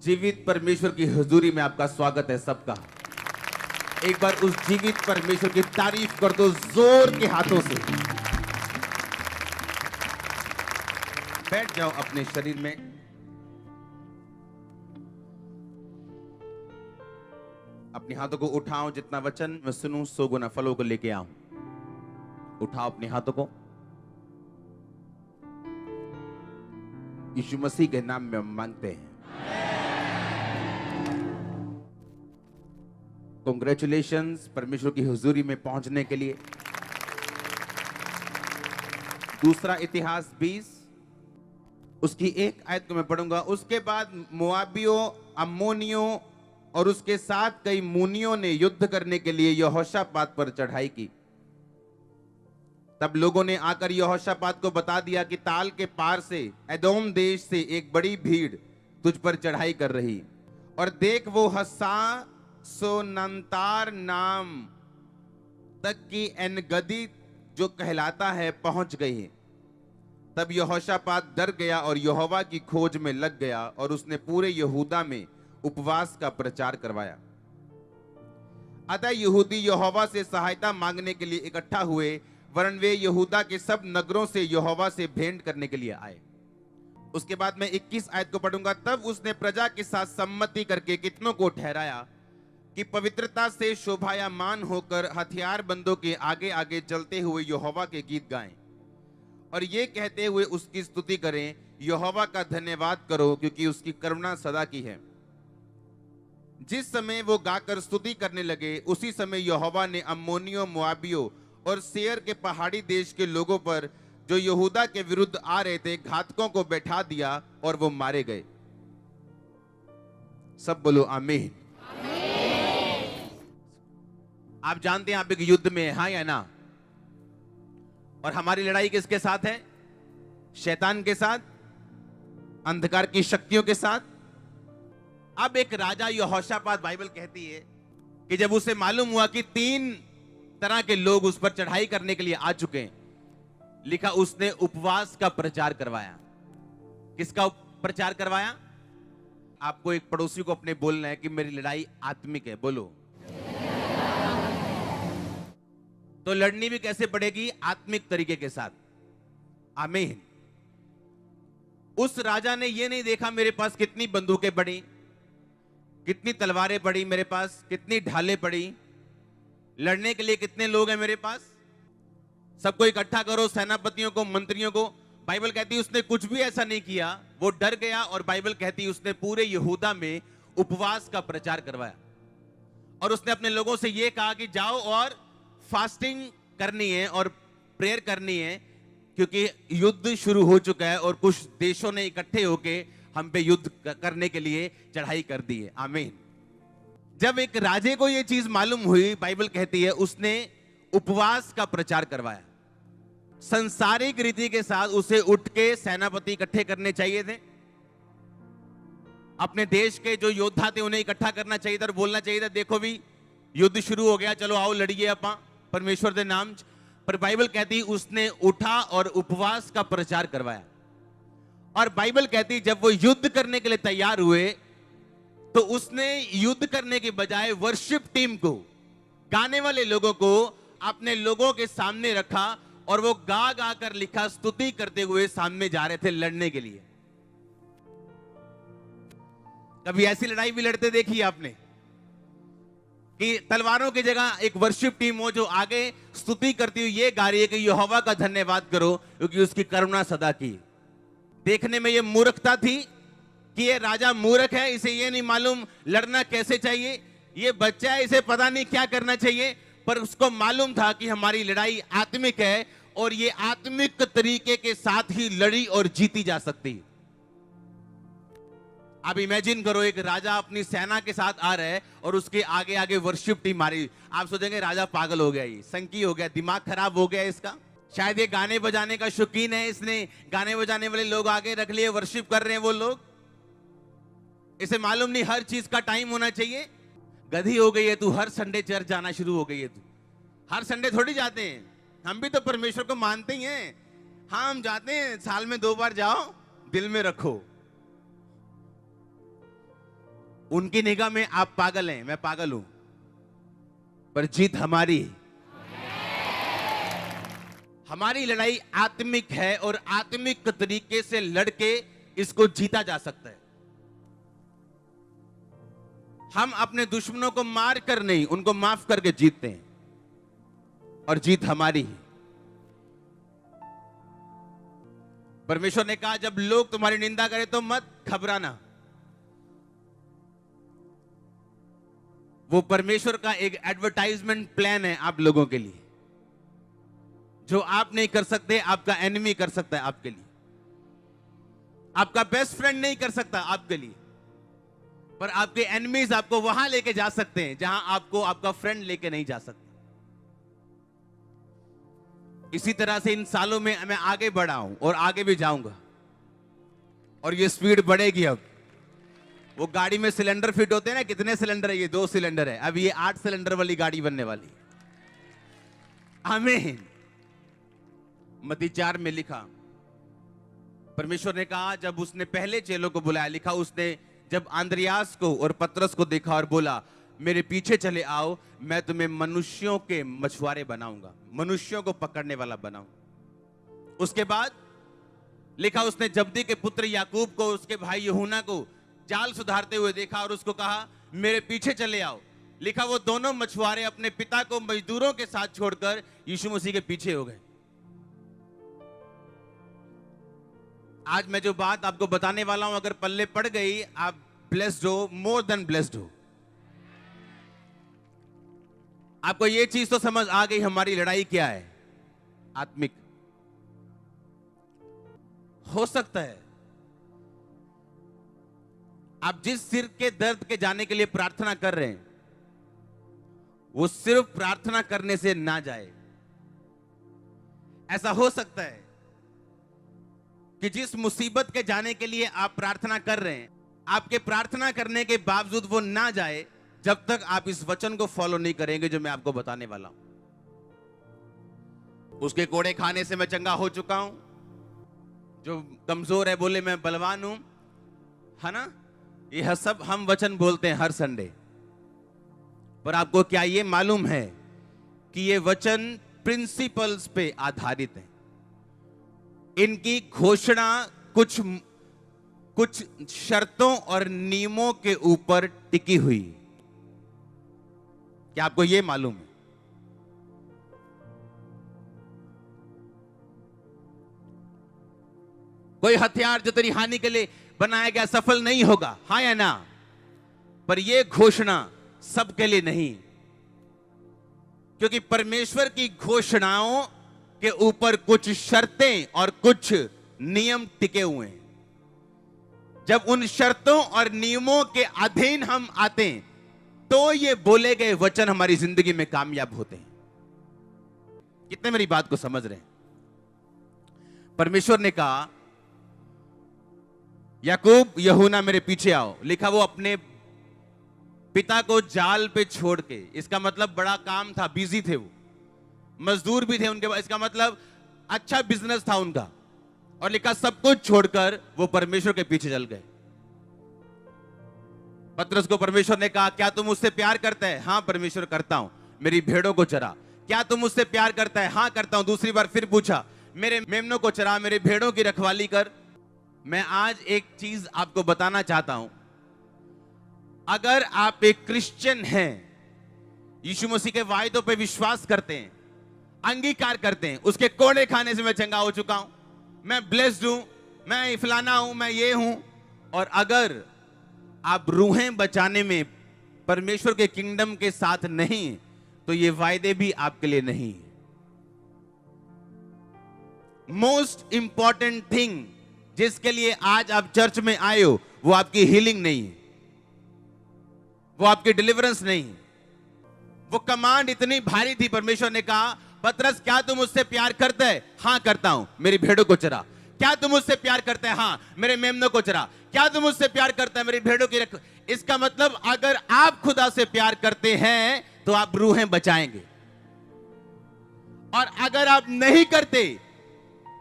जीवित परमेश्वर की हुजूरी में आपका स्वागत है सबका। एक बार उस जीवित परमेश्वर की तारीफ कर दो जोर के हाथों से। बैठ जाओ अपने शरीर में। अपने हाथों को उठाओ, जितना वचन मैं सुनूं सौ गुना फलों को लेके आऊं। उठाओ अपने हाथों को। यीशु मसीह के नाम में मांगते हैं। कांग्रेचुलेशंस परमेश्वर की हुजूरी में पहुंचने के लिए। दूसरा इतिहास 20 उसकी एक आयत को मैं पढ़ूंगा। उसके बाद मोआबियों, अम्मोनियों और उसके साथ कई मुनियों ने युद्ध करने के लिए यहोशापात पर चढ़ाई की। तब लोगों ने आकर यहोशापात को बता दिया कि ताल के पार से एदोम देश से एक बड़ी भीड़ तुझ पर चढ़ाई कर रही, और देख वो हस्सासोनंतार नाम तक की एनगदी जो कहलाता है पहुंच गई। तब यहोशापात डर गया और यहोवा की खोज में लग गया, और उसने पूरे यहूदा में उपवास का प्रचार करवाया। अतः यहूदी यहोवा से सहायता मांगने के लिए इकट्ठा हुए, वरन वे यहूदा के सब नगरों से यहोवा से भेंट करने के लिए आए। उसके बाद मैं 21 आयत को पढ़ूंगा। तब उसने प्रजा के साथ सम्मति करके कितनों को ठहराया कि पवित्रता से शोभायमान होकर हथियारबंदों के आगे आगे चलते हुए यहोवा के गीत गाएं, और ये कहते हुए उसकी स्तुति करें, यहोवा का धन्यवाद करो क्योंकि उसकी करुणा सदा की है। जिस समय वो गाकर स्तुति करने लगे, उसी समय यहोवा ने अम्मोनियों, मोआबियों और सेयर के पहाड़ी देश के लोगों पर जो यहूदा के विरुद्ध आ रहे थे, घातकों को बैठा दिया और वो मारे गए। सब बोलो आमीन। आप जानते हैं आप एक युद्ध में हैं, हाँ या ना? और हमारी लड़ाई किसके साथ है? शैतान के साथ, अंधकार की शक्तियों के साथ। अब एक राजा यहोशापात, बाइबल कहती है कि जब उसे मालूम हुआ कि 3 तरह के लोग उस पर चढ़ाई करने के लिए आ चुके हैं, लिखा उसने उपवास का प्रचार करवाया। किसका प्रचार करवाया? आपको एक पड़ोसी को अपने बोलना है कि मेरी लड़ाई आत्मिक है। बोलो। तो लड़नी भी कैसे पड़ेगी? आत्मिक तरीके के साथ। आमीन। उस राजा ने यह नहीं देखा मेरे पास कितनी बंदूकें पड़ी, कितनी तलवारें पड़ी मेरे पास, कितनी ढालें पड़ी, लड़ने के लिए कितने लोग हैं मेरे पास, सबको इकट्ठा करो, सेनापतियों को, मंत्रियों को। बाइबल कहती है उसने कुछ भी ऐसा नहीं किया। वो डर गया, और बाइबल कहती है उसने पूरे यहूदा में उपवास का प्रचार करवाया। और उसने अपने लोगों से यह कहा कि जाओ और फास्टिंग करनी है और प्रेयर करनी है, क्योंकि युद्ध शुरू हो चुका है और कुछ देशों ने इकट्ठे होकर हम पे युद्ध करने के लिए चढ़ाई कर दी है। आमीन। जब एक राजे को यह चीज मालूम हुई, बाइबल कहती है उसने उपवास का प्रचार करवाया। संसारिक रीति के साथ उसे उठ के सेनापति इकट्ठे करने चाहिए थे, अपने देश के जो योद्धा थे उन्हें इकट्ठा करना चाहिए था और बोलना चाहिए था, देखो भी युद्ध शुरू हो गया, चलो आओ लड़िए अपा परमेश्वर के नाम। पर बाइबल कहती उसने उठा और उपवास का प्रचार करवाया। और बाइबल कहती जब वो युद्ध करने के लिए तैयार हुए, तो उसने युद्ध करने के बजाय वर्शिप टीम को, गाने वाले लोगों को अपने लोगों के सामने रखा, और वो गा गा कर लिखा स्तुति करते हुए सामने जा रहे थे लड़ने के लिए। कभी ऐसी लड़ाई भी लड़ते देखी आपने कि तलवारों की जगह एक वर्शिप टीम हो जो आगे स्तुति करती हुई ये गा रही है कि यहोवा का धन्यवाद करो क्योंकि उसकी करुणा सदा की। देखने में ये मूर्खता थी कि ये राजा मूर्ख है, इसे ये नहीं मालूम लड़ना कैसे चाहिए, ये बच्चा है, इसे पता नहीं क्या करना चाहिए। पर उसको मालूम था कि हमारी लड़ाई आत्मिक है, और ये आत्मिक तरीके के साथ ही लड़ी और जीती जा सकती है। आप इमेजिन करो, एक राजा अपनी सेना के साथ आ रहा है और उसके आगे आगे वर्शिप टीम आ रही। आप सोचेंगे राजा पागल हो गया, ये संकी हो गया, दिमाग खराब हो गया इसका, शायद ये गाने बजाने का शौकीन है, इसने गाने बजाने वाले लोग आगे रख लिए, वर्शिप कर रहे हैं वो लोग। इसे मालूम नहीं हर चीज का टाइम होना चाहिए। गधी हो गई है तू, हर संडे चर्च जाना शुरू हो गई है तू। हर संडे थोड़ी जाते हैं, हम भी तो परमेश्वर को मानते ही हैं। हाँ हम जाते हैं, साल में 2 बार जाओ, दिल में रखो। उनकी निगाह में आप पागल हैं, मैं पागल हूं, पर जीत हमारी है। हमारी लड़ाई आत्मिक है और आत्मिक तरीके से लड़के इसको जीता जा सकता है। हम अपने दुश्मनों को मार कर नहीं, उनको माफ करके जीतते हैं और जीत हमारी है। परमेश्वर ने कहा जब लोग तुम्हारी निंदा करें तो मत घबराना। वो परमेश्वर का एक एडवर्टाइजमेंट प्लान है आप लोगों के लिए। जो आप नहीं कर सकते, आपका एनिमी कर सकता है आपके लिए। आपका बेस्ट फ्रेंड नहीं कर सकता आपके लिए, पर आपके एनिमीज आपको वहां लेके जा सकते हैं जहां आपको आपका फ्रेंड लेके नहीं जा सकता। इसी तरह से इन सालों में मैं आगे बढ़ा हूं और आगे भी जाऊंगा, और ये स्पीड बढ़ेगी। अब वो गाड़ी में सिलेंडर फिट होते हैं ना, कितने सिलेंडर है? ये 2 सिलेंडर है। अब ये 8 सिलेंडर वाली गाड़ी बनने वाली है। आमीन। मत्ती 4 में लिखा, परमेश्वर ने कहा जब उसने पहले चेलों को बुलाया, लिखा उसने जब अंद्रयास को और पतरस को देखा और बोला मेरे पीछे चले आओ, मैं तुम्हें मनुष्यों के मछुआरे बनाऊंगा, मनुष्यों को पकड़ने वाला बनाऊंगा। उसके बाद लिखा उसने जब्दी के पुत्र याकूब को, उसके भाई यूहन्ना को जाल सुधारते हुए देखा और उसको कहा मेरे पीछे चले आओ। लिखा वो दोनों मछुआरे अपने पिता को मजदूरों के साथ छोड़कर यीशु मसीह के पीछे हो गए। आज मैं जो बात आपको बताने वाला हूं, अगर पल्ले पड़ गई, आप ब्लेस्ड हो, मोर देन ब्लेस्ड हो। आपको ये चीज तो समझ आ गई हमारी लड़ाई क्या है, आत्मिक। हो सकता है आप जिस सिर के दर्द के जाने के लिए प्रार्थना कर रहे हैं, वो सिर्फ प्रार्थना करने से ना जाए। ऐसा हो सकता है कि जिस मुसीबत के जाने के लिए आप प्रार्थना कर रहे हैं, आपके प्रार्थना करने के बावजूद वो ना जाए जब तक आप इस वचन को फॉलो नहीं करेंगे जो मैं आपको बताने वाला हूं। उसके कोड़े खाने से मैं चंगा हो चुका हूं। जो कमजोर है बोले मैं बलवान हूं, है ना? यह सब हम वचन बोलते हैं हर संडे, पर आपको क्या ये मालूम है कि ये वचन प्रिंसिपल्स पे आधारित है। इनकी घोषणा कुछ शर्तों और नियमों के ऊपर टिकी हुई। क्या आपको यह मालूम है? कोई हथियार जो तेरी हानि के लिए बनाया गया सफल नहीं होगा, हाँ या ना? पर यह घोषणा सबके लिए नहीं, क्योंकि परमेश्वर की घोषणाओं के ऊपर कुछ शर्तें और कुछ नियम टिके हुए हैं। जब उन शर्तों और नियमों के अधीन हम आते हैं तो ये बोले गए वचन हमारी जिंदगी में कामयाब होते हैं। कितने मेरी बात को समझ रहे हैं? परमेश्वर ने कहा याकूब यूहन्ना मेरे पीछे आओ। लिखा वो अपने पिता को जाल पे छोड़ के, इसका मतलब बड़ा काम था, बिजी थे, वो मजदूर भी थे उनके पास, इसका मतलब अच्छा बिजनेस था उनका, और लिखा सब कुछ छोड़कर वो परमेश्वर के पीछे चल गए। पतरस को परमेश्वर ने कहा क्या तुम मुझसे प्यार करता है? हाँ परमेश्वर करता हूं। मेरी भेड़ों को चरा। क्या तुम मुझसे प्यार करता है? हाँ करता हूं। दूसरी बार फिर पूछा मेरे मेमनों को चरा, मेरे भेड़ों की रखवाली कर। मैं आज एक चीज आपको बताना चाहता हूं, अगर आप एक क्रिश्चियन हैं, यीशु मसीह के वायदों पे विश्वास करते हैं, अंगीकार करते हैं, उसके कोड़े खाने से मैं चंगा हो चुका हूं, मैं ब्लेस्ड हूं, मैं फलाना हूं, मैं ये हूं, और अगर आप रूहें बचाने में परमेश्वर के किंगडम के साथ नहीं, तो ये वायदे भी आपके लिए नहीं। मोस्ट इंपॉर्टेंट थिंग जिसके लिए आज आप चर्च में आए हो, वो आपकी हीलिंग नहीं है, वो आपकी डिलीवरेंस नहीं है। वो कमांड इतनी भारी थी, परमेश्वर ने कहा पतरस क्या तुम मुझसे प्यार करता है? हाँ करता हूं। मेरी भेड़ों को चरा। क्या तुम मुझसे प्यार करता है? हाँ। मेरे मेमनों को चरा। क्या तुम मुझसे प्यार करता है? मेरी भेड़ों की रख। इसका मतलब अगर आप खुदा से प्यार करते हैं तो आप रूहें बचाएंगे, और अगर आप नहीं करते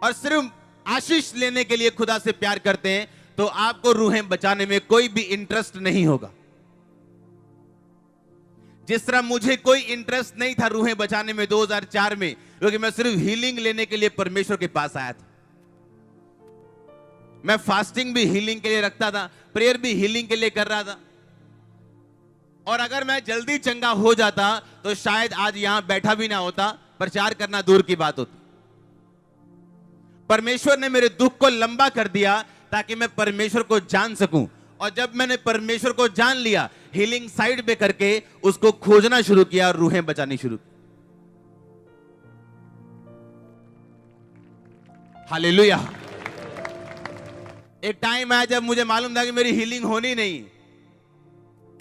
और सिर्फ आशीष लेने के लिए खुदा से प्यार करते हैं, तो आपको रूहें बचाने में कोई भी इंटरेस्ट नहीं होगा। जिस तरह मुझे कोई इंटरेस्ट नहीं था रूहें बचाने में 2004 में, क्योंकि मैं सिर्फ हीलिंग लेने के लिए परमेश्वर के पास आया था। मैं फास्टिंग भी हीलिंग के लिए रखता था, प्रेयर भी हीलिंग के लिए कर रहा था। और अगर मैं जल्दी चंगा हो जाता तो शायद आज यहां बैठा भी ना होता, प्रचार करना दूर की बात होती। परमेश्वर ने मेरे दुख को लंबा कर दिया ताकि मैं परमेश्वर को जान सकूं। और जब मैंने परमेश्वर को जान लिया, हीलिंग साइड पे करके उसको खोजना शुरू किया और रूहें बचानी शुरू की। हालेलुया। एक टाइम आया जब मुझे मालूम था कि मेरी हीलिंग होनी नहीं,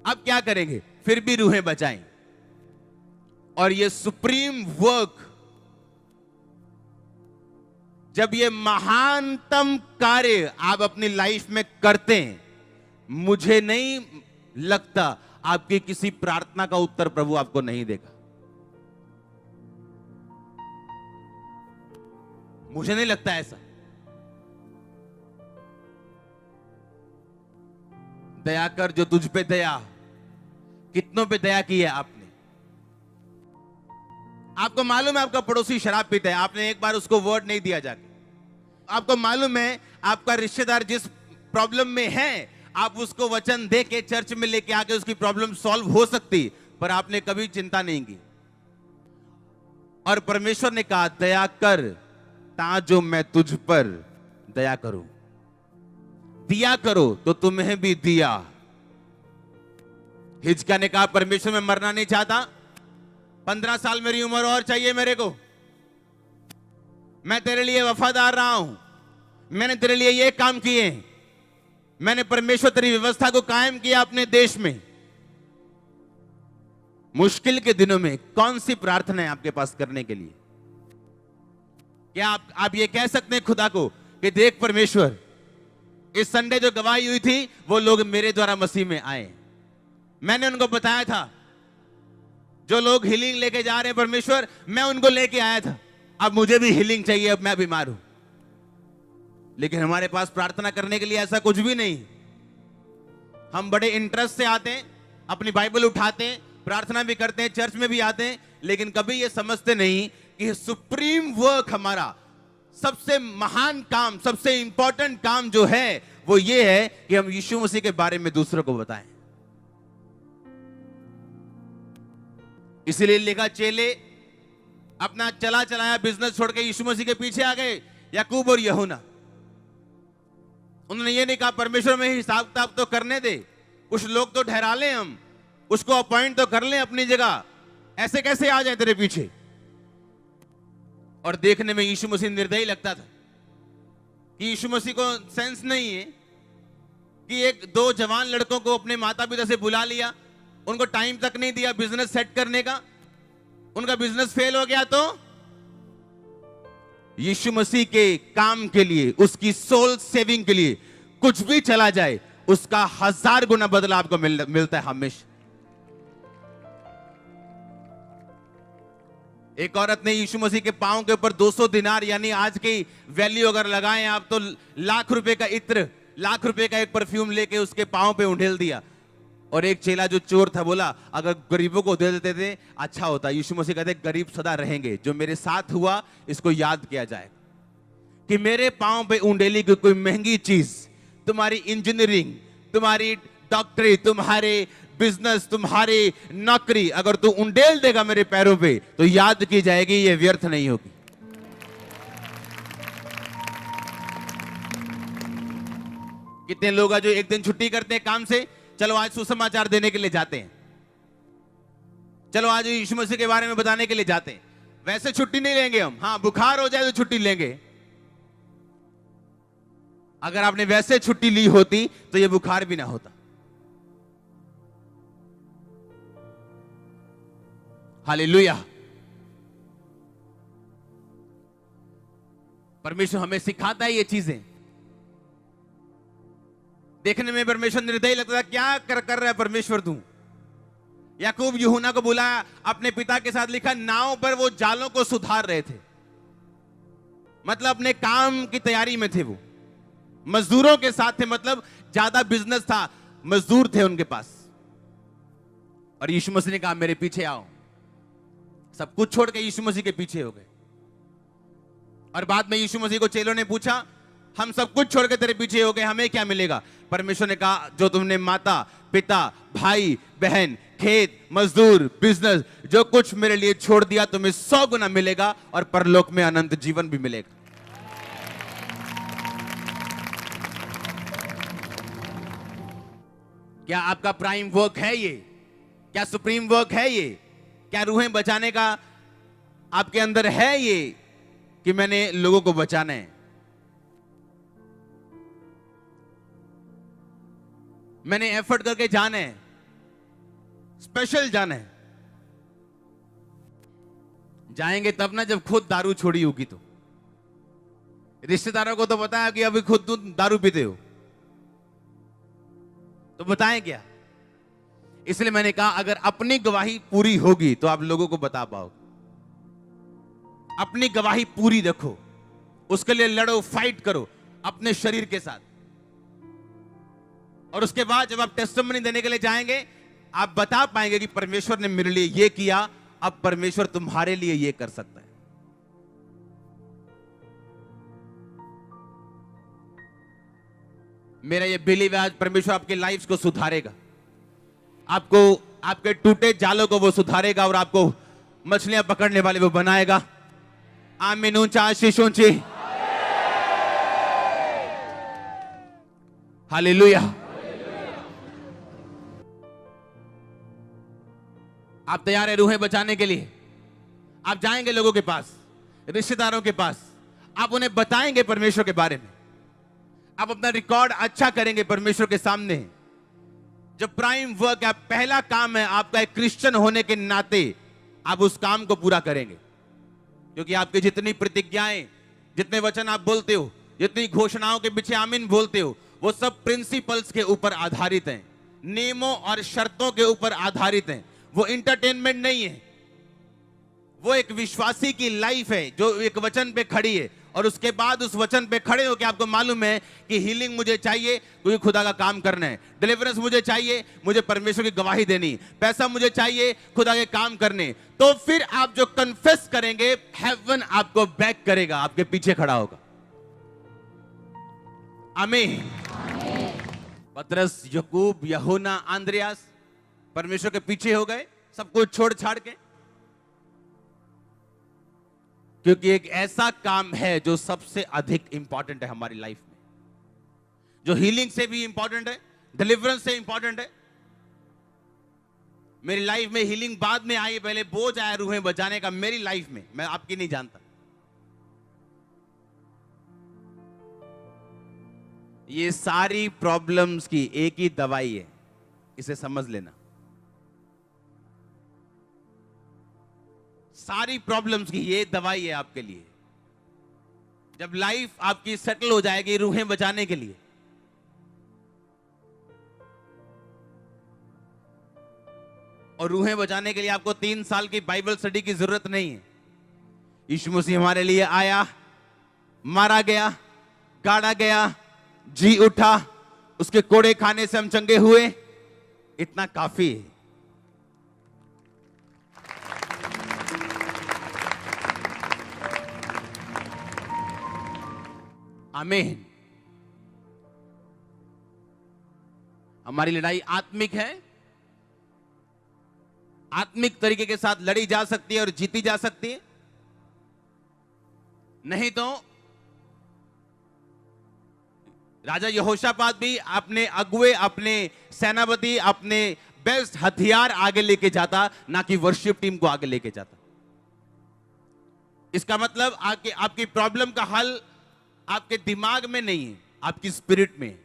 अब क्या करेंगे, फिर भी रूहें बचाएं। और ये सुप्रीम वर्क, जब ये महानतम कार्य आप अपनी लाइफ में करते हैं, मुझे नहीं लगता आपकी किसी प्रार्थना का उत्तर प्रभु आपको नहीं देगा। मुझे नहीं लगता ऐसा। दया कर जो तुझ पे दया, कितनों पे दया की है आपने। आपको मालूम है आपका पड़ोसी शराब पीता है, आपने एक बार उसको वर्ड नहीं दिया जाके। आपको मालूम है आपका रिश्तेदार जिस प्रॉब्लम में है, आप उसको वचन दे के चर्च में लेके आके उसकी प्रॉब्लम सॉल्व हो सकती, पर आपने कभी चिंता नहीं की। और परमेश्वर ने कहा दया कर ताजो मैं तुझ पर दया करूं। दिया करो तो तुम्हें भी दिया। हिजकिय्याह ने कहा परमेश्वर मैं मरना नहीं चाहता, 15 साल मेरी उम्र और चाहिए मेरे को। मैं तेरे लिए वफादार रहा हूं, मैंने तेरे लिए ये काम किए, मैंने परमेश्वर तेरी व्यवस्था को कायम किया अपने देश में। मुश्किल के दिनों में कौन सी प्रार्थना है आपके पास करने के लिए? क्या आप ये कह सकते हैं खुदा को कि देख परमेश्वर, इस संडे जो गवाही हुई थी वो लोग मेरे द्वारा मसीह में आए, मैंने उनको बताया था। जो लोग हीलिंग लेके जा रहे हैं परमेश्वर, मैं उनको लेके आया था। अब मुझे भी हीलिंग चाहिए, अब मैं बीमार हूं। लेकिन हमारे पास प्रार्थना करने के लिए ऐसा कुछ भी नहीं। हम बड़े इंटरेस्ट से आते हैं, अपनी बाइबल उठाते हैं, प्रार्थना भी करते हैं, चर्च में भी आते हैं, लेकिन कभी ये समझते नहीं कि सुप्रीम वर्क, हमारा सबसे महान काम, सबसे इंपॉर्टेंट काम जो है वो ये है कि हम यीशु मसीह के बारे में दूसरों को बताएं। इसीलिए लिखा चेले अपना चला चलाया बिजनेस छोड़ के यीशु मसीह के पीछे आ गए, याकूब और यूहन्ना। उन्होंने ये नहीं कहा परमेश्वर में हिसाब किताब तो करने दे, कुछ लोग तो ठहरा लें, हम उसको अपॉइंट तो कर लें अपनी जगह, ऐसे कैसे आ जाए तेरे पीछे। और देखने में यीशु मसीह निर्दयी लगता था कि यीशु मसीह को सेंस नहीं है कि एक दो जवान लड़कों को अपने माता पिता से बुला लिया, उनको टाइम तक नहीं दिया बिजनेस सेट करने का, उनका बिजनेस फेल हो गया, तो यीशु मसीह के काम के लिए, उसकी सोल सेविंग के लिए कुछ भी चला जाए, उसका 1000 गुना बदला आपको मिलता है हमेशा। एक औरत ने यीशु मसीह के पांव के ऊपर 200 दिनार, यानी आज की वैल्यू अगर लगाएं आप तो लाख रुपए का इत्र, लाख रुपए का एक परफ्यूम लेके उसके पांव पे उंडेल दिया। और एक चेला जो चोर था बोला अगर गरीबों को दे देते थे अच्छा होता। यीशु मसीह कहते गरीब सदा रहेंगे, जो मेरे साथ हुआ इसको याद किया जाए कि मेरे पांव पे उंडेली की कोई महंगी चीज, तुम्हारी इंजीनियरिंग, तुम्हारी डॉक्टरी, तुम्हारे बिजनेस, तुम्हारी नौकरी, अगर तू उंडेल देगा मेरे पैरों पे तो याद की जाएगी, ये व्यर्थ नहीं होगी। कितने लोग हैं जो एक दिन छुट्टी करते हैं काम से, चलो आज सुसमाचार देने के लिए जाते हैं, चलो आज यीशु मसीह के बारे में बताने के लिए जाते हैं। वैसे छुट्टी नहीं लेंगे हम, हाँ बुखार हो जाए तो छुट्टी लेंगे। अगर आपने वैसे छुट्टी ली होती तो ये बुखार भी ना होता। हालेलुया। परमेश्वर हमें सिखाता है ये चीजें। देखने में परमेश्वर निर्दयी लगता था, क्या कर रहा है परमेश्वर तू। याकूब यूहन्ना को बुलाया, अपने पिता के साथ लिखा नाव पर वो जालों को सुधार रहे थे, मतलब अपने काम की तैयारी में थे, वो मजदूरों के साथ थे, मतलब ज्यादा बिजनेस था, मजदूर थे उनके पास। और यीशु मसीह ने कहा मेरे पीछे आओ। सब कुछ छोड़ के यीशु मसीह के पीछे हो गए। और बाद में यीशु मसीह को चेलों ने पूछा, हम सब कुछ छोड़ के तेरे पीछे हो गए, हमें क्या मिलेगा? परमेश्वर ने कहा, जो तुमने माता पिता भाई बहन खेत मजदूर बिजनेस जो कुछ मेरे लिए छोड़ दिया, तुम्हें 100 गुना मिलेगा और परलोक में अनंत जीवन भी मिलेगा। क्या आपका प्राइम वर्क है ये? क्या सुप्रीम वर्क है ये? क्या रूहें बचाने का आपके अंदर है ये कि मैंने लोगों को बचाना है? मैंने एफर्ट करके जाना है, स्पेशल जाना है। जाएंगे तब ना जब खुद दारू छोड़ी होगी। तो रिश्तेदारों को तो बताया कि अभी खुद तुम दारू पीते हो, तो बताएं क्या? इसलिए मैंने कहा अगर अपनी गवाही पूरी होगी तो आप लोगों को बता पाओगे। अपनी गवाही पूरी रखो, उसके लिए लड़ो, फाइट करो अपने शरीर के साथ। और उसके बाद जब आप टेस्टिमनी देने के लिए जाएंगे, आप बता पाएंगे कि परमेश्वर ने मेरे लिए ये किया, अब परमेश्वर तुम्हारे लिए ये कर सकता है। मेरा ये बिलीव है आज परमेश्वर आपकी लाइफ को सुधारेगा, आपको आपके टूटे जालों को वो सुधारेगा और आपको मछलियां पकड़ने वाले वो बनाएगा। आमीन। ऊंचा आशीष ऊंची हालेलुया। आप तैयार है रूहें बचाने के लिए? आप जाएंगे लोगों के पास, रिश्तेदारों के पास, आप उन्हें बताएंगे परमेश्वर के बारे में। आप अपना रिकॉर्ड अच्छा करेंगे परमेश्वर के सामने। जब प्राइम वर्क है, पहला काम है आपका एक क्रिश्चियन होने के नाते आप उस काम को पूरा करेंगे। क्योंकि आपकी जितनी प्रतिज्ञाएं, जितने वचन आप बोलते हो, जितनी घोषणाओं के पीछे आमीन बोलते हो, वो सब प्रिंसिपल्स के ऊपर आधारित हैं, नियमों और शर्तों के ऊपर आधारित हैं। वो इंटरटेनमेंट नहीं है, वो एक विश्वासी की लाइफ है जो एक वचन पे खड़ी है। और उसके बाद उस वचन पे खड़े होकर आपको मालूम है कि हीलिंग मुझे चाहिए क्योंकि खुदा का काम करना है, डिलीवरेंस मुझे चाहिए, मुझे परमेश्वर की गवाही देनी, पैसा मुझे चाहिए खुदा के काम करने। तो फिर आप जो कन्फेस करेंगे, हेवन आपको बैक करेगा, आपके पीछे खड़ा होगा। आमीन। पतरस, याकूब, यूहन्ना, अंद्रयास परमेश्वर के पीछे हो गए, सब कुछ छोड़ छाड़ के, क्योंकि एक ऐसा काम है जो सबसे अधिक इंपॉर्टेंट है हमारी लाइफ में, जो हीलिंग से भी इंपॉर्टेंट है, डिलीवरेंस से इंपॉर्टेंट है। मेरी लाइफ में हीलिंग बाद में आई, पहले बोझ आया रूहें बचाने का मेरी लाइफ में, मैं आपकी नहीं जानता। ये सारी प्रॉब्लम्स की एक ही दवाई है, इसे समझ लेना। सारी प्रॉब्लम्स की ये दवाई है आपके लिए। जब लाइफ आपकी सेटल हो जाएगी रूहें बचाने के लिए, और रूहें बचाने के लिए आपको 3 साल की बाइबल स्टडी की जरूरत नहीं है। यीशु मसीह हमारे लिए आया, मारा गया, गाड़ा गया, जी उठा, उसके कोड़े खाने से हम चंगे हुए, इतना काफी है। आमीन। हमारी लड़ाई आत्मिक है, आत्मिक तरीके के साथ लड़ी जा सकती है और जीती जा सकती है। नहीं तो राजा यहोशापात भी अपने अगुए, अपने सेनापति, अपने बेस्ट हथियार आगे लेके जाता, ना कि वर्शिप टीम को आगे लेके जाता। इसका मतलब आपकी प्रॉब्लम का हल आपके दिमाग में नहीं है, आपकी स्पिरिट में।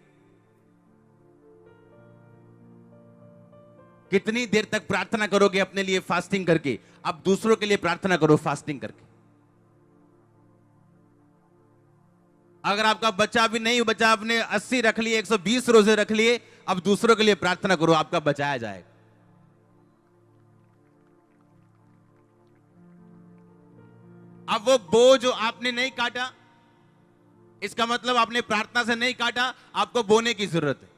कितनी देर तक प्रार्थना करोगे अपने लिए फास्टिंग करके? अब दूसरों के लिए प्रार्थना करो फास्टिंग करके। अगर आपका बच्चा भी नहीं बचा, आपने 80 रख लिए, 120 रोजे रख लिए, अब दूसरों के लिए प्रार्थना करो, आपका बचाया जाएगा। अब वो बो जो आपने नहीं काटा, इसका मतलब आपने प्रार्थना से नहीं काटा, आपको बोने की जरूरत है।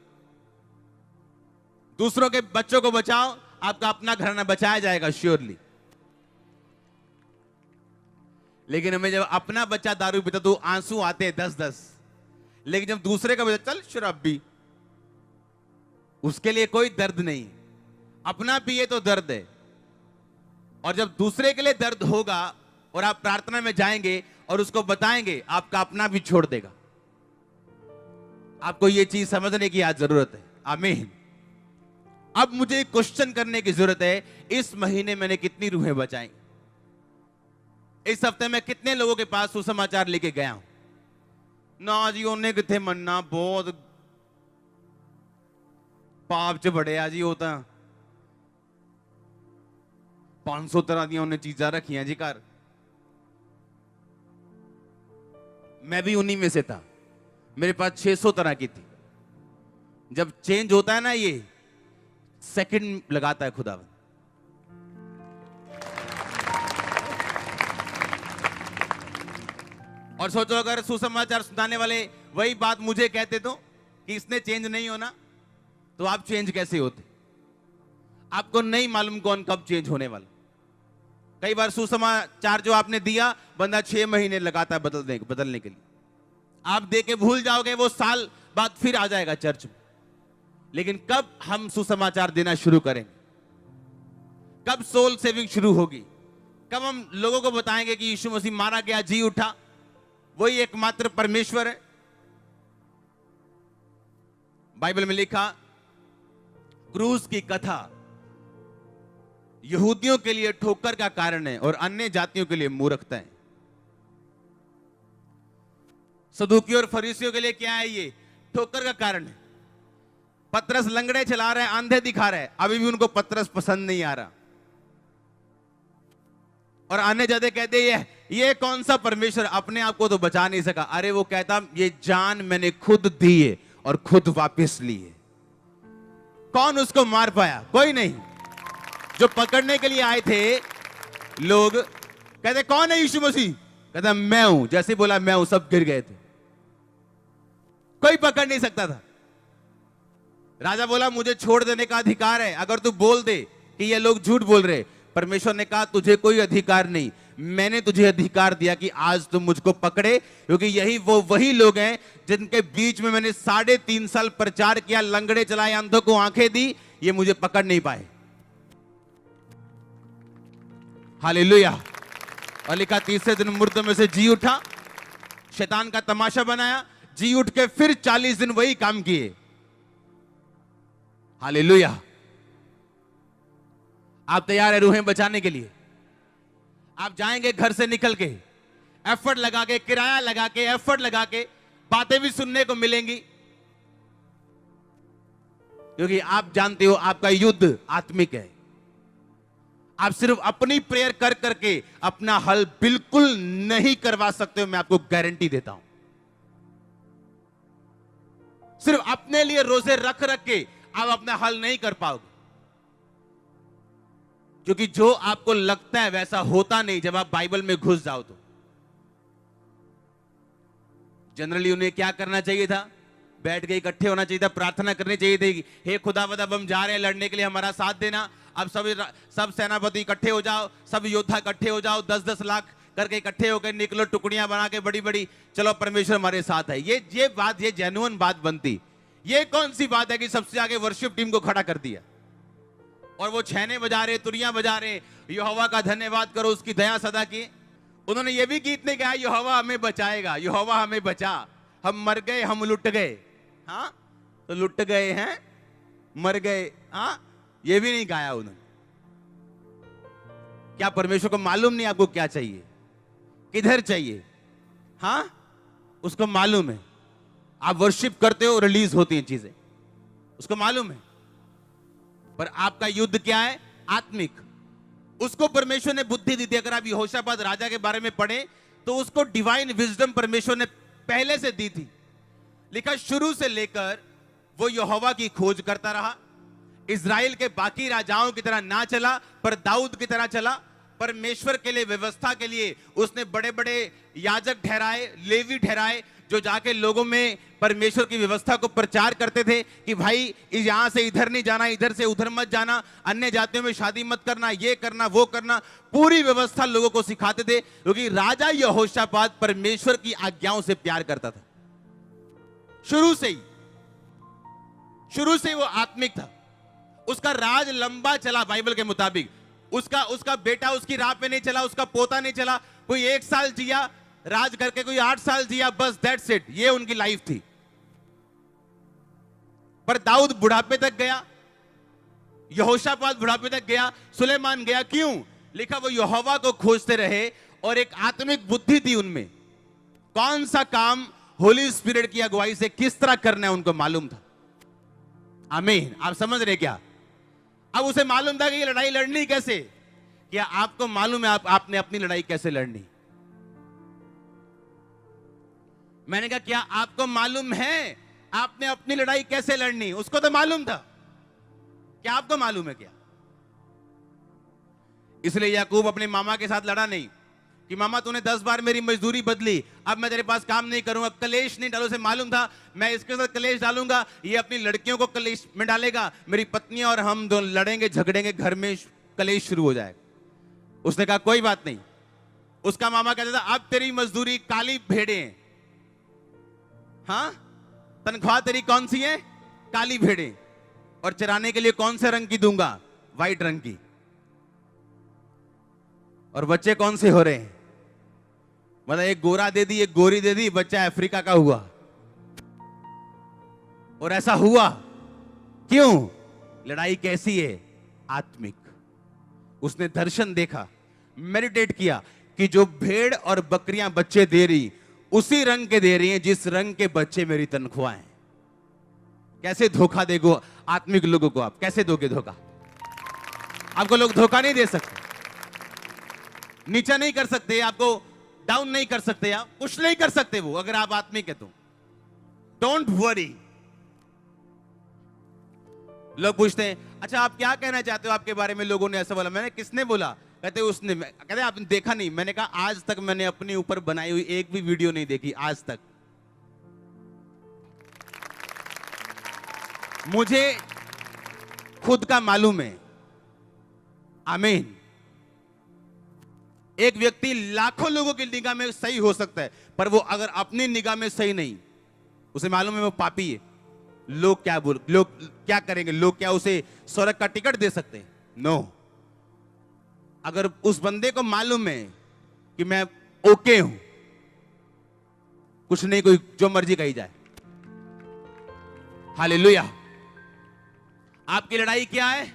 दूसरों के बच्चों को बचाओ, आपका अपना घराना बचाया जाएगा श्योरली। लेकिन हमें जब अपना बच्चा दारू पीता तो आंसू आते हैं 10-10, लेकिन जब दूसरे का बच्चा चल शराबी, उसके लिए कोई दर्द नहीं। अपना पिए तो दर्द है, और जब दूसरे के लिए दर्द होगा और आप प्रार्थना में जाएंगे और उसको बताएंगे, आपका अपना भी छोड़ देगा। आपको यह चीज समझने की आज जरूरत है। आमीन। अब मुझे एक क्वेश्चन करने की जरूरत है, इस महीने मैंने कितनी रूहें बचाई? इस हफ्ते में कितने लोगों के पास सुसमाचार लेके गया हूं? ना जी उन्हें किथे मनना, बहुत पाप च बड़े आ जी। वो तो 500 तरह दी उन्हें चीजा रखियां जी घर। मैं भी उन्हीं में से था, मेरे पास 600 तरह की थी। जब चेंज होता है ना, ये सेकंड लगाता है खुदावन। और सोचो अगर सुसमाचार सुनाने वाले वही बात मुझे कहते तो कि इसने चेंज नहीं होना, तो आप चेंज कैसे होते? आपको नहीं मालूम कौन कब चेंज होने वाला। कई बार सुसमाचार जो आपने दिया, बंदा 6 महीने लगाता है बदलने के लिए। आप दे के भूल जाओगे, वो साल बाद फिर आ जाएगा चर्च में। लेकिन कब हम सुसमाचार देना शुरू करेंगे? कब सोल सेविंग शुरू होगी? कब हम लोगों को बताएंगे कि यीशु मसीह मारा गया, जी उठा, वही एकमात्र परमेश्वर है? बाइबल में लिखा, क्रूस की कथा यहूदियों के लिए ठोकर का कारण है और अन्य जातियों के लिए मूर्खता है। सदूकियों और फरीसियों के लिए क्या है? ये ठोकर का कारण है। पतरस लंगड़े चला रहा है, अंधे दिखा रहा है, अभी भी उनको पतरस पसंद नहीं आ रहा। और आने जाते कहते ये कौन सा परमेश्वर, अपने आप को तो बचा नहीं सका। अरे वो कहता, ये जान मैंने खुद दी है और खुद वापस ली है। कौन उसको मार पाया? कोई नहीं। जो पकड़ने के लिए आए थे लोग कहते कौन है यीशु मसीह? कहता मैं हूं। जैसे बोला मैं हूं, सब गिर गए थे, कोई पकड़ नहीं सकता था। राजा बोला मुझे छोड़ देने का अधिकार है अगर तू बोल दे कि ये लोग झूठ बोल रहे। परमेश्वर ने कहा तुझे कोई अधिकार नहीं, मैंने तुझे अधिकार दिया कि आज तुम मुझको पकड़े, क्योंकि यही वही लोग हैं जिनके बीच में मैंने 3.5 साल प्रचार किया, लंगड़े चलाए, अंधों को आंखें दी, ये मुझे पकड़ नहीं पाए। हालेलुया। और लिखा तीसरे दिन मुर्दों में से जी उठा, शैतान का तमाशा बनाया, जी उठ के फिर 40 दिन वही काम किए। हालेलुया। आप तैयार है रूहें बचाने के लिए? आप जाएंगे घर से निकल के, एफर्ट लगा के, किराया लगा के, एफर्ट लगा के, बातें भी सुनने को मिलेंगी, क्योंकि आप जानते हो आपका युद्ध आत्मिक है। आप सिर्फ अपनी प्रेयर कर करके अपना हल बिल्कुल नहीं करवा सकते हो, मैं आपको गारंटी देता हूं। सिर्फ अपने लिए रोजे रख रख के आप अपना हल नहीं कर पाओगे, क्योंकि जो आपको लगता है वैसा होता नहीं जब आप बाइबल में घुस जाओ तो। जनरली उन्हें क्या करना चाहिए था? बैठ के इकट्ठे होना चाहिए था, प्रार्थना करनी चाहिए थी, हे खुदावंद अब हम जा रहे हैं लड़ने के लिए, हमारा साथ देना। अब सब सेनापति इकट्ठे हो जाओ, सब योद्धा इकट्ठे हो जाओ, 10-10 लाख करके इकट्ठे होकर निकलो, टुकड़ियां बना के बड़ी बड़ी, चलो परमेश्वर हमारे साथ है। ये बात, ये जेन्युइन बात बनती। ये कौन सी बात है कि सबसे आगे वर्शिप टीम को खड़ा कर दिया और वो छैने बजा रहे, तुरियां बजा रहे, यहोवा का धन्यवाद करो, उसकी दया सदा की। उन्होंने ये भी गीत नहीं गाया, यहोवा हमें बचाएगा, यहोवा हमें बचा, हम मर गए, हम लुट गए। हाँ, तो लुट गए हैं, मर गए, हाँ, ये भी नहीं गाया उन्होंने। क्या परमेश्वर को मालूम नहीं आपको क्या चाहिए, किधर चाहिए? हाँ, उसको मालूम है। आप वर्शिप करते हो, रिलीज होती हैं चीजें, उसको मालूम है। पर आपका युद्ध क्या है? आत्मिक। उसको परमेश्वर ने बुद्धि दी थी। अगर आप यहोशापात राजा के बारे में पढ़ें तो उसको डिवाइन विजडम परमेश्वर ने पहले से दी थी। लिखा शुरू से लेकर वो यहोवा की खोज करता रहा, इज़राइल के बाकी राजाओं की तरह ना चला, पर दाऊद की तरह चला। परमेश्वर के लिए व्यवस्था के लिए उसने बड़े बड़े याजक ठहराए, लेवी ठहराए, जो जाके लोगों में परमेश्वर की व्यवस्था को प्रचार करते थे कि भाई यहां से इधर नहीं जाना, इधर से उधर मत जाना, अन्य जातियों में शादी मत करना, ये करना वो करना, पूरी व्यवस्था लोगों को सिखाते थे, क्योंकि राजा यहोशापात परमेश्वर की आज्ञाओं से प्यार करता था। शुरू से वो आत्मिक था। उसका राज लंबा चला बाइबल के मुताबिक। उसका बेटा उसकी राह पे नहीं चला, उसका पोता नहीं चला। कोई 1 साल जिया राज करके, कोई 8 साल जिया, बस दैट्स इट, ये उनकी लाइफ थी। पर दाऊद बुढ़ापे तक गया, यहोशापात बुढ़ापे तक गया, सुलेमान गया। क्यों? लिखा वो यहोवा को खोजते रहे और एक आत्मिक बुद्धि थी उनमें। कौन सा काम होली स्पिरिट की अगुवाई से किस तरह करना है उनको मालूम था। आमीन। आप समझ रहे क्या? अब उसे मालूम था कि ये लड़ाई लड़नी कैसे। क्या आपको मालूम है आपने अपनी लड़ाई कैसे लड़नी? मैंने कहा क्या आपको मालूम है आपने अपनी लड़ाई कैसे लड़नी? उसको तो मालूम था। क्या आपको मालूम है क्या? इसलिए याकूब अपने मामा के साथ लड़ा नहीं कि मामा तूने 10 बार मेरी मजदूरी बदली, अब मैं तेरे पास काम नहीं करूंगा। कलेश नहीं डालो। उसे मालूम था मैं इसके साथ कलेश डालूंगा, ये अपनी लड़कियों को कलेश में डालेगा, मेरी पत्नी और हम दोनों लड़ेंगे, झगड़ेंगे, घर में कलेश शुरू हो जाएगा। उसने कहा कोई बात नहीं। उसका मामा कहता था अब तेरी मजदूरी काली भेड़ें। हाँ, तनख्वाह तेरी कौन सी है? काली भेड़ें। और चराने के लिए कौन से रंग की दूंगा? व्हाइट रंग की। और बच्चे कौन से हो रहे हैं? मतलब एक गोरा दे दी, एक गोरी दे दी, बच्चा अफ्रीका का हुआ। और ऐसा हुआ क्यों? लड़ाई कैसी है? आत्मिक। उसने दर्शन देखा, मेडिटेट किया कि जो भेड़ और बकरियां बच्चे दे रही उसी रंग के दे रही हैं जिस रंग के बच्चे मेरी तनख्वाह है। कैसे धोखा देगो आत्मिक लोगों को? आप कैसे दोगे धोखा? आपको लोग धोखा नहीं दे सकते, नीचा नहीं कर सकते, आपको डाउन नहीं कर सकते, आप कुछ नहीं कर सकते वो, अगर आप आत्मिक है तो। Don't worry. लोग पूछते हैं अच्छा आप क्या कहना चाहते हो आपके बारे में? लोगों ने ऐसा बोला। मैंने किसने बोला? कहते उसने। कहते आपने देखा नहीं? मैंने कहा आज तक मैंने अपने ऊपर बनाई हुई एक भी वीडियो नहीं देखी आज तक। मुझे खुद का मालूम है। आमीन। एक व्यक्ति लाखों लोगों की निगाह में सही हो सकता है, पर वो अगर अपनी निगाह में सही नहीं, उसे मालूम है वो पापी है। लोग क्या करेंगे? लोग क्या उसे स्वर्ग का टिकट दे सकते हैं? नो। अगर उस बंदे को मालूम है कि मैं ओके हूं, कुछ नहीं, कोई जो मर्जी कही जाए। हालेलुया। आपकी लड़ाई क्या है?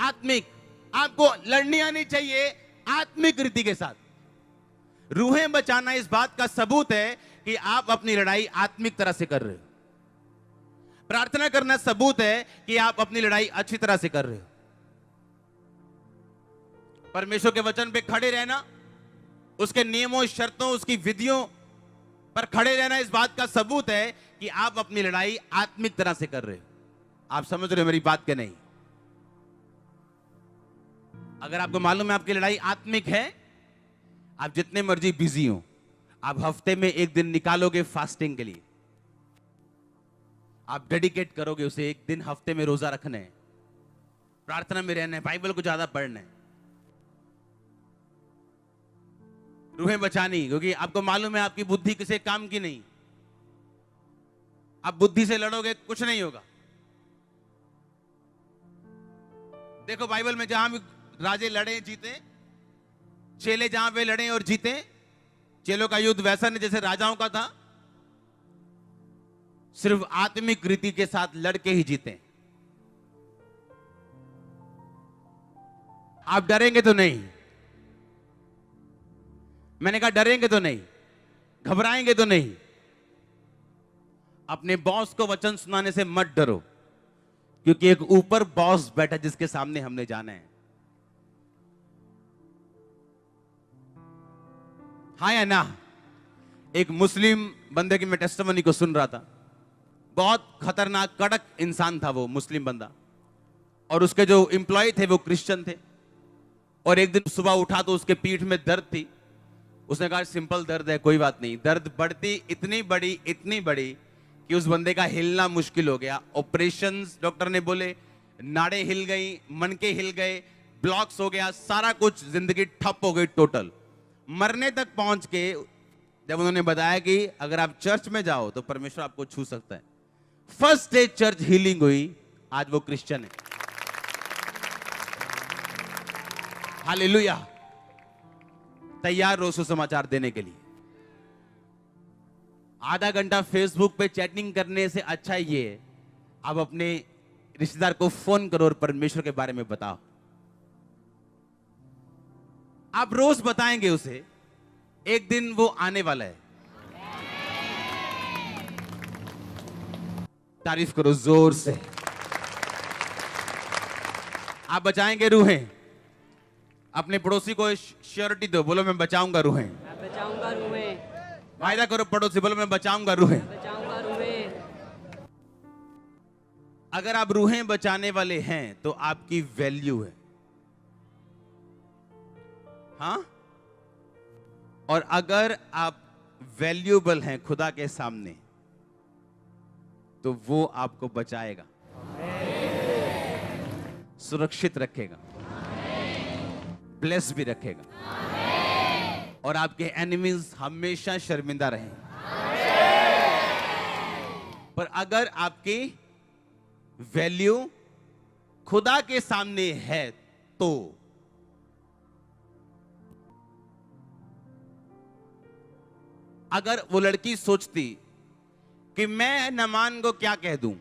आत्मिक। आपको लड़नी आनी चाहिए आत्मिक रीति के साथ। रूहें बचाना इस बात का सबूत है कि आप अपनी लड़ाई आत्मिक तरह से कर रहे हो। प्रार्थना करना सबूत है कि आप अपनी लड़ाई अच्छी तरह से कर रहे हो। परमेश्वर के वचन पे खड़े रहना, उसके नियमों, शर्तों, उसकी विधियों पर खड़े रहना इस बात का सबूत है कि आप अपनी लड़ाई आत्मिक तरह से कर रहे हो। आप समझ रहे हो मेरी बात के नहीं? अगर आपको मालूम है आपकी लड़ाई आत्मिक है, आप जितने मर्जी बिजी हो, आप हफ्ते में एक दिन निकालोगे फास्टिंग के लिए, आप डेडिकेट करोगे उसे। एक दिन हफ्ते में रोजा रखना है, प्रार्थना में रहना है, बाइबल को ज्यादा पढ़ना है, रूहें बचानी। क्योंकि आपको मालूम है आपकी बुद्धि किसी काम की नहीं। आप बुद्धि से लड़ोगे कुछ नहीं होगा। देखो बाइबल में जहां भी राजे लड़े जीते, चेले जहां पे लड़े और जीते, चेलों का युद्ध वैसा नहीं जैसे राजाओं का था। सिर्फ आत्मिक रीति के साथ लड़के ही जीते। आप डरेंगे तो नहीं। मैंने कहा डरेंगे तो नहीं, घबराएंगे तो नहीं। अपने बॉस को वचन सुनाने से मत डरो, क्योंकि एक ऊपर बॉस बैठा जिसके सामने हमने जाना है। हाँ या ना? एक मुस्लिम बंदे की मैं टेस्टिमनी को सुन रहा था। बहुत खतरनाक कड़क इंसान था वो मुस्लिम बंदा, और उसके जो एम्प्लॉय थे वो क्रिश्चियन थे। और एक दिन सुबह उठा तो उसके पीठ में दर्द थी, उसने कहा सिंपल दर्द है, कोई बात नहीं। दर्द बढ़ती इतनी बड़ी कि उस बंदे का हिलना मुश्किल हो गया। ऑपरेशंस, डॉक्टर ने बोले, नाड़े हिल गई, मनके हिल गए, ब्लॉक्स हो गया, सारा कुछ, जिंदगी ठप हो गई टोटल। मरने तक पहुंच के जब उन्होंने बताया कि अगर आप चर्च में जाओ तो परमेश्वर आपको छू सकता है, फर्स्ट डे चर्च हीलिंग हुई, आज वो क्रिश्चियन है। हालेलुया। तैयार रहो सुसमाचार देने के लिए। आधा घंटा फेसबुक पे चैटिंग करने से अच्छा ये है आप अपने रिश्तेदार को फोन करो और परमेश्वर के बारे में बताओ। आप रोज बताएंगे उसे, एक दिन वो आने वाला है। तारीफ करो जोर से। आप बचाएंगे रूहें। अपने पड़ोसी को श्योरिटी दो, बोलो मैं बचाऊंगा रूहें। मैं बचाऊंगा रूहें। वायदा करो पड़ोसी, बोलो मैं बचाऊंगा रूहें। बचाऊंगा रूहें। अगर आप रूहें बचाने वाले हैं तो आपकी वैल्यू है। हाँ, और अगर आप वैल्यूएबल हैं खुदा के सामने तो वो आपको बचाएगा, सुरक्षित रखेगा, ब्लेस भी रखेगा, और आपके एनिमीज हमेशा शर्मिंदा रहें। पर अगर आपकी वैल्यू खुदा के सामने है तो अगर वो लड़की सोचती कि मैं नमान को क्या कह दूं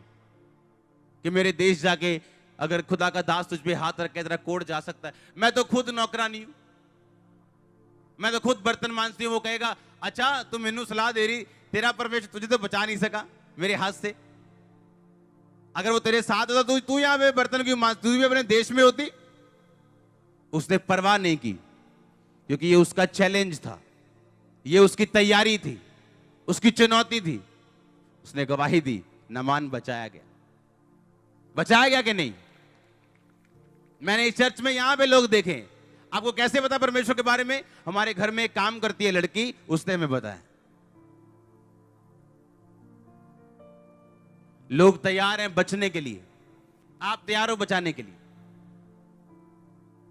कि मेरे देश जाके अगर खुदा का दास तुझ पे हाथ रख के तेरा कोड जा सकता है, मैं तो खुद नौकरानी हूं, मैं तो खुद बर्तन मांजती हूं, वो कहेगा अच्छा तू मैनू सलाह दे रही, तेरा परमेश्वर तुझे तो बचा नहीं सका मेरे हाथ से। अगर वो तेरे साथ होता तो तू यहां पे बर्तन क्यों मांज, तू भी अपने देश में होती। उसने परवाह नहीं की, क्योंकि ये उसका चैलेंज था, ये उसकी तैयारी थी, उसकी चुनौती थी। उसने गवाही दी, नामान बचाया गया। बचाया गया कि नहीं? मैंने इस चर्च में यहां पे लोग देखे। आपको कैसे पता परमेश्वर के बारे में? हमारे घर में एक काम करती है लड़की, उसने हमें बताया। लोग तैयार हैं बचने के लिए। आप तैयार हो बचाने के लिए?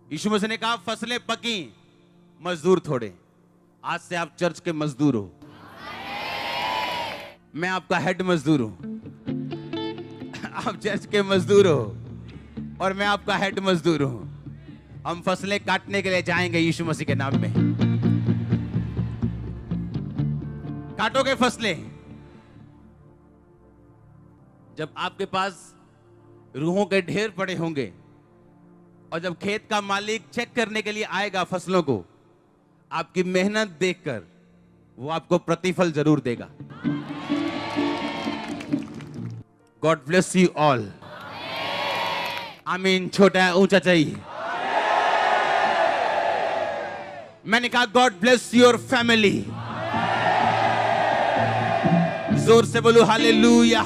यीशु मसीह ने कहा फसलें पकी, मजदूर थोड़े। आज से आप चर्च के मजदूर हो। मैं आपका हेड मजदूर हूं। आप चर्च के मजदूर हो और मैं आपका हेड मजदूर हूं। हम फसलें काटने के लिए जाएंगे यीशु मसीह के नाम में। काटोगे फसलें। जब आपके पास रूहों के ढेर पड़े होंगे और जब खेत का मालिक चेक करने के लिए आएगा फसलों को, आपकी मेहनत देखकर वो आपको प्रतिफल जरूर देगा। God bless you all. आमीन। छोटा है, ऊंचा चाहिए। मैंने कहा गॉड ब्लेस योर फैमिली। जोर से बोलो हालेलुया।